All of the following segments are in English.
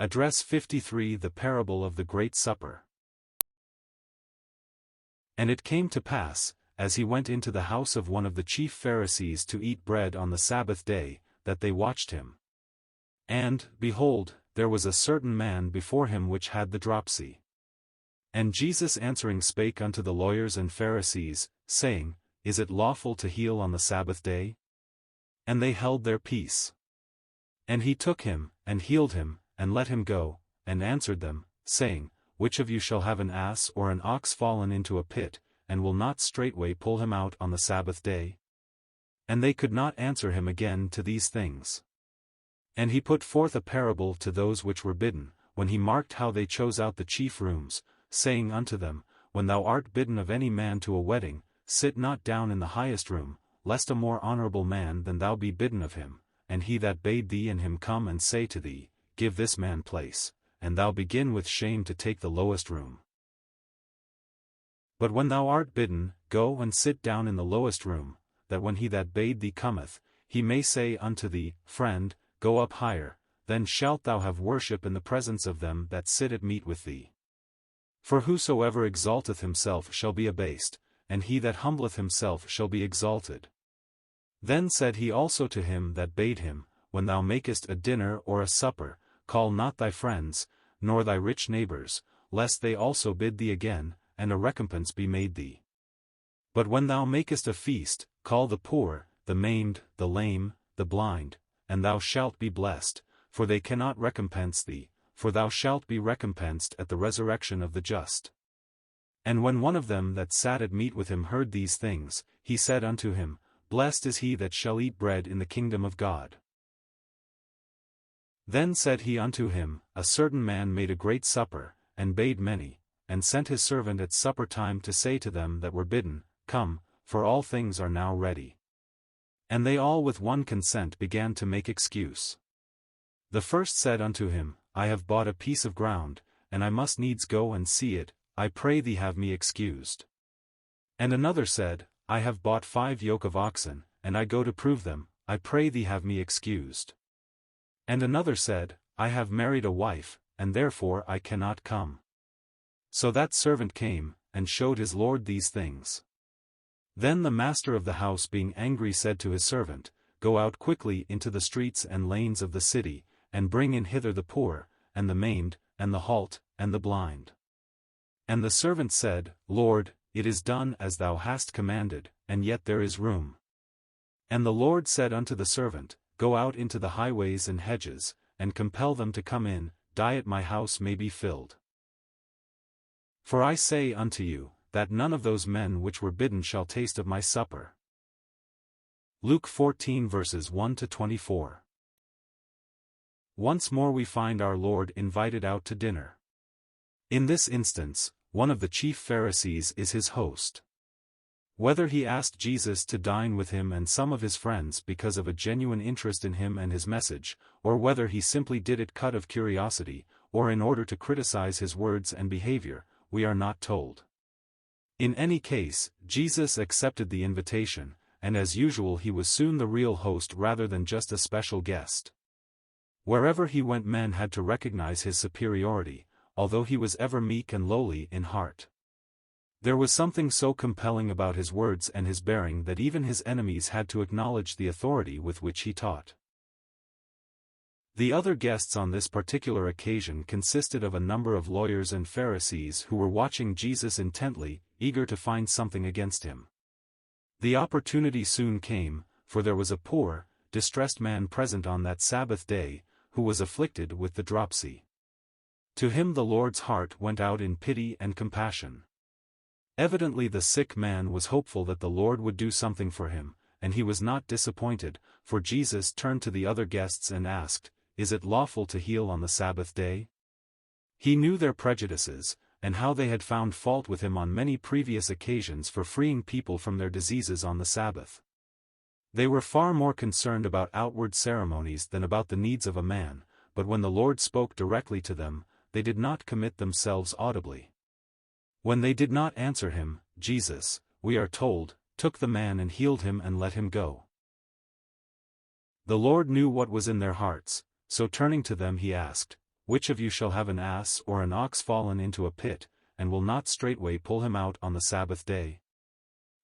Address 53. The Parable of the Great Supper. And it came to pass, as he went into the house of one of the chief Pharisees to eat bread on the Sabbath day, that they watched him. And, behold, there was a certain man before him which had the dropsy. And Jesus answering spake unto the lawyers and Pharisees, saying, Is it lawful to heal on the Sabbath day? And they held their peace. And he took him, and healed him, and let him go, and answered them, saying, Which of you shall have an ass or an ox fallen into a pit, and will not straightway pull him out on the Sabbath day? And they could not answer him again to these things. And he put forth a parable to those which were bidden, when he marked how they chose out the chief rooms, saying unto them, When thou art bidden of any man to a wedding, sit not down in the highest room, lest a more honorable man than thou be bidden of him, and he that bade thee and him come and say to thee, Give this man place, and thou begin with shame to take the lowest room. But when thou art bidden, go and sit down in the lowest room, that when he that bade thee cometh, he may say unto thee, Friend, go up higher, then shalt thou have worship in the presence of them that sit at meat with thee. For whosoever exalteth himself shall be abased, and he that humbleth himself shall be exalted. Then said he also to him that bade him, When thou makest a dinner or a supper, call not thy friends, nor thy rich neighbors, lest they also bid thee again, and a recompense be made thee. But when thou makest a feast, call the poor, the maimed, the lame, the blind, and thou shalt be blessed, for they cannot recompense thee, for thou shalt be recompensed at the resurrection of the just. And when one of them that sat at meat with him heard these things, he said unto him, Blessed is he that shall eat bread in the kingdom of God. Then said he unto him, A certain man made a great supper, and bade many, and sent his servant at supper time to say to them that were bidden, Come, for all things are now ready. And they all with one consent began to make excuse. The first said unto him, I have bought a piece of ground, and I must needs go and see it, I pray thee have me excused. And another said, I have bought 5 yoke of oxen, and I go to prove them, I pray thee have me excused. And another said, I have married a wife, and therefore I cannot come. So that servant came, and showed his lord these things. Then the master of the house being angry said to his servant, Go out quickly into the streets and lanes of the city, and bring in hither the poor, and the maimed, and the halt, and the blind. And the servant said, Lord, it is done as thou hast commanded, and yet there is room. And the Lord said unto the servant, Go out into the highways and hedges, and compel them to come in, that my house may be filled. For I say unto you, that none of those men which were bidden shall taste of my supper. Luke 14 verses 1 to 24. Once more we find our Lord invited out to dinner. In this instance, one of the chief Pharisees is his host. Whether he asked Jesus to dine with him and some of his friends because of a genuine interest in him and his message, or whether he simply did it cut of curiosity, or in order to criticize his words and behavior, we are not told. In any case, Jesus accepted the invitation, and as usual he was soon the real host rather than just a special guest. Wherever he went men had to recognize his superiority, although he was ever meek and lowly in heart. There was something so compelling about his words and his bearing that even his enemies had to acknowledge the authority with which he taught. The other guests on this particular occasion consisted of a number of lawyers and Pharisees who were watching Jesus intently, eager to find something against him. The opportunity soon came, for there was a poor, distressed man present on that Sabbath day, who was afflicted with the dropsy. To him the Lord's heart went out in pity and compassion. Evidently the sick man was hopeful that the Lord would do something for him, and he was not disappointed, for Jesus turned to the other guests and asked, Is it lawful to heal on the Sabbath day? He knew their prejudices, and how they had found fault with him on many previous occasions for freeing people from their diseases on the Sabbath. They were far more concerned about outward ceremonies than about the needs of a man, but when the Lord spoke directly to them, they did not commit themselves audibly. When they did not answer him, Jesus, we are told, took the man and healed him and let him go. The Lord knew what was in their hearts, so turning to them he asked, which of you shall have an ass or an ox fallen into a pit, and will not straightway pull him out on the Sabbath day?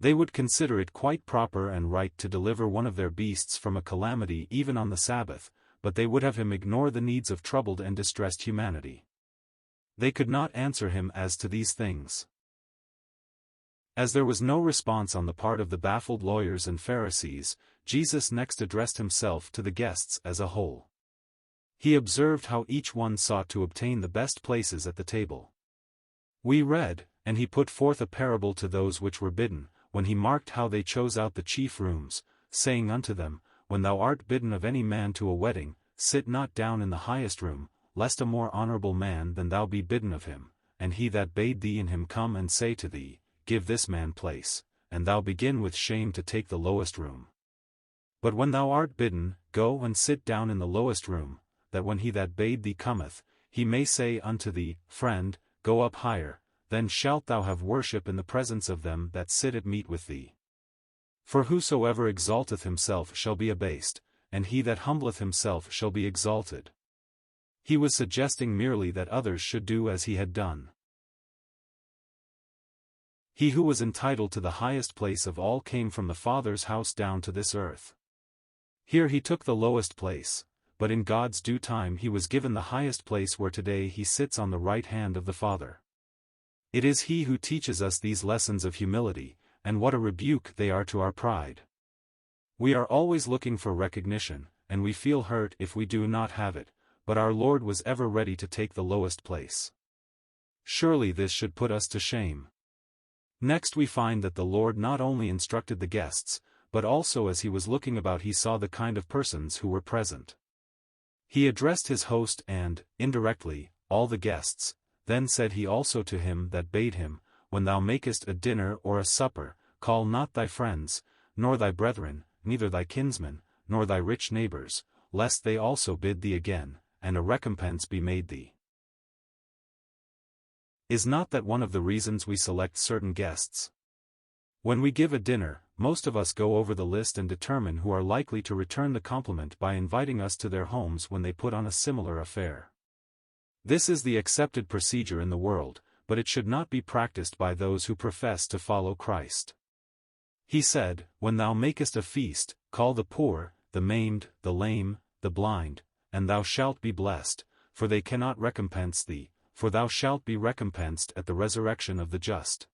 They would consider it quite proper and right to deliver one of their beasts from a calamity even on the Sabbath, but they would have him ignore the needs of troubled and distressed humanity. They could not answer him as to these things. As there was no response on the part of the baffled lawyers and Pharisees, Jesus next addressed himself to the guests as a whole. He observed how each one sought to obtain the best places at the table. We read, "And he put forth a parable to those which were bidden, when he marked how they chose out the chief rooms, saying unto them, When thou art bidden of any man to a wedding, sit not down in the highest room, lest a more honorable man than thou be bidden of him, and he that bade thee in him come and say to thee, Give this man place, and thou begin with shame to take the lowest room. But when thou art bidden, go and sit down in the lowest room, that when he that bade thee cometh, he may say unto thee, Friend, go up higher, then shalt thou have worship in the presence of them that sit at meat with thee. For whosoever exalteth himself shall be abased, and he that humbleth himself shall be exalted." He was suggesting merely that others should do as he had done. He who was entitled to the highest place of all came from the Father's house down to this earth. Here he took the lowest place, but in God's due time he was given the highest place where today he sits on the right hand of the Father. It is he who teaches us these lessons of humility, and what a rebuke they are to our pride. We are always looking for recognition, and we feel hurt if we do not have it, but our Lord was ever ready to take the lowest place. Surely this should put us to shame. Next we find that the Lord not only instructed the guests, but also as he was looking about he saw the kind of persons who were present. He addressed his host and, indirectly, all the guests. Then said he also to him that bade him, When thou makest a dinner or a supper, call not thy friends, nor thy brethren, neither thy kinsmen, nor thy rich neighbors, lest they also bid thee again, and a recompense be made thee. Is not that one of the reasons we select certain guests? When we give a dinner, most of us go over the list and determine who are likely to return the compliment by inviting us to their homes when they put on a similar affair. This is the accepted procedure in the world, but it should not be practiced by those who profess to follow Christ. He said, When thou makest a feast, call the poor, the maimed, the lame, the blind, and thou shalt be blessed, for they cannot recompense thee, for thou shalt be recompensed at the resurrection of the just.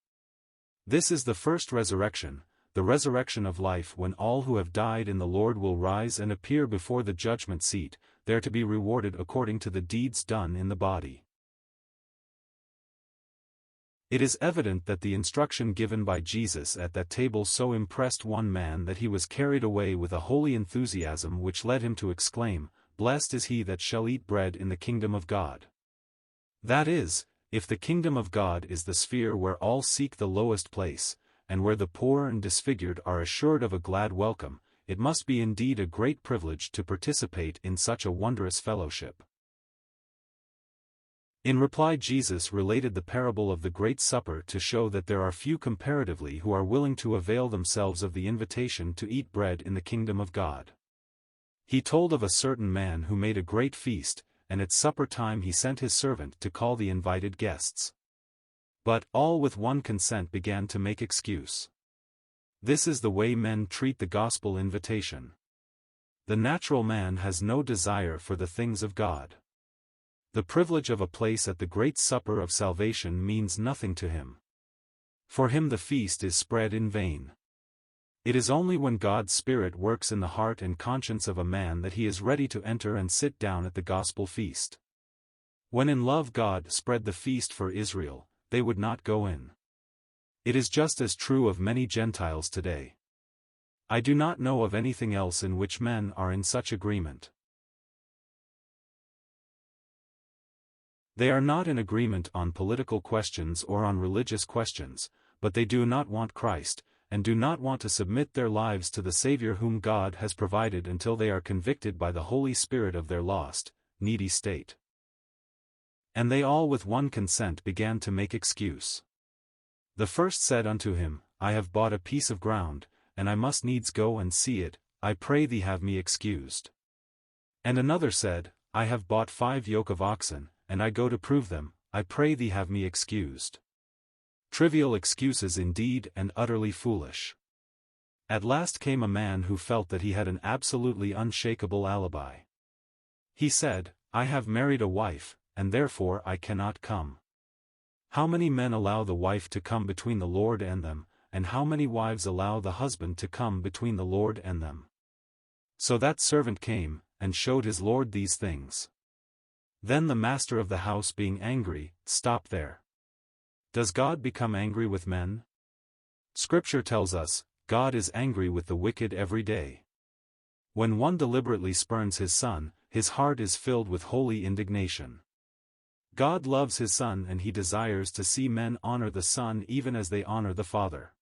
This is the first resurrection, the resurrection of life, when all who have died in the Lord will rise and appear before the judgment seat, there to be rewarded according to the deeds done in the body. It is evident that the instruction given by Jesus at that table so impressed one man that he was carried away with a holy enthusiasm which led him to exclaim, Blessed is he that shall eat bread in the kingdom of God. That is, if the kingdom of God is the sphere where all seek the lowest place, and where the poor and disfigured are assured of a glad welcome, it must be indeed a great privilege to participate in such a wondrous fellowship. In reply, Jesus related the parable of the Great Supper to show that there are few comparatively who are willing to avail themselves of the invitation to eat bread in the kingdom of God. He told of a certain man who made a great feast, and at supper time he sent his servant to call the invited guests. But all with one consent began to make excuse. This is the way men treat the gospel invitation. The natural man has no desire for the things of God. The privilege of a place at the great supper of salvation means nothing to him. For him the feast is spread in vain. It is only when God's Spirit works in the heart and conscience of a man that he is ready to enter and sit down at the gospel feast. When in love God spread the feast for Israel, they would not go in. It is just as true of many Gentiles today. I do not know of anything else in which men are in such agreement. They are not in agreement on political questions or on religious questions, but they do not want Christ, and do not want to submit their lives to the Savior whom God has provided until they are convicted by the Holy Spirit of their lost, needy state. And they all with one consent began to make excuse. The first said unto him, I have bought a piece of ground, and I must needs go and see it, I pray thee have me excused. And another said, I have bought 5 yoke of oxen, and I go to prove them, I pray thee have me excused. Trivial excuses indeed and utterly foolish. At last came a man who felt that he had an absolutely unshakable alibi. He said, I have married a wife, and therefore I cannot come. How many men allow the wife to come between the Lord and them, and how many wives allow the husband to come between the Lord and them? So that servant came, and showed his lord these things. Then the master of the house being angry, stopped there. Does God become angry with men? Scripture tells us, God is angry with the wicked every day. When one deliberately spurns his son, his heart is filled with holy indignation. God loves his Son and he desires to see men honor the Son even as they honor the Father.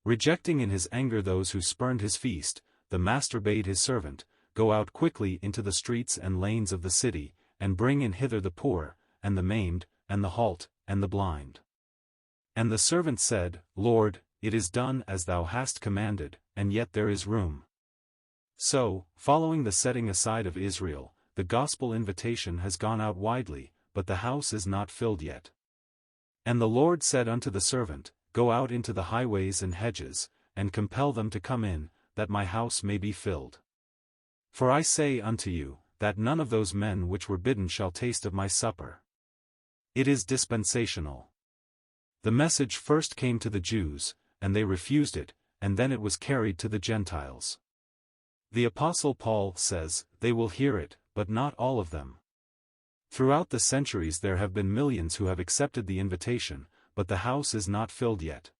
Rejecting in his anger those who spurned his feast, the master bade his servant, Go out quickly into the streets and lanes of the city, and bring in hither the poor, and the maimed, and the halt, and the blind. And the servant said, Lord, it is done as thou hast commanded, and yet there is room. So, following the setting aside of Israel, the gospel invitation has gone out widely, but the house is not filled yet. And the Lord said unto the servant, Go out into the highways and hedges, and compel them to come in, that my house may be filled. For I say unto you, that none of those men which were bidden shall taste of my supper. It is dispensational. The message first came to the Jews, and they refused it, and then it was carried to the Gentiles. The Apostle Paul says, They will hear it, but not all of them. Throughout the centuries there have been millions who have accepted the invitation, but the house is not filled yet.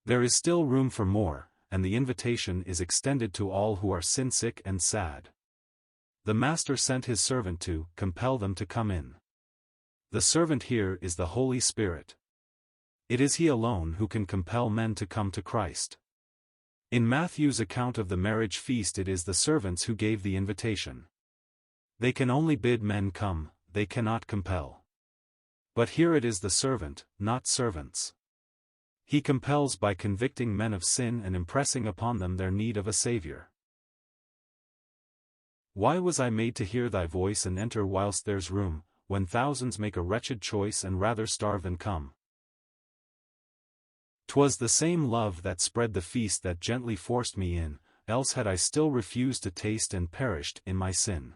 There is still room for more, and the invitation is extended to all who are sin-sick and sad. The master sent his servant to compel them to come in. The servant here is the Holy Spirit. It is he alone who can compel men to come to Christ. In Matthew's account of the marriage feast it is the servants who gave the invitation. They can only bid men come, they cannot compel. But here it is the servant, not servants. He compels by convicting men of sin and impressing upon them their need of a Savior. Why was I made to hear thy voice and enter whilst there's room, when thousands make a wretched choice and rather starve than come? 'Twas the same love that spread the feast that gently forced me in, else had I still refused to taste and perished in my sin.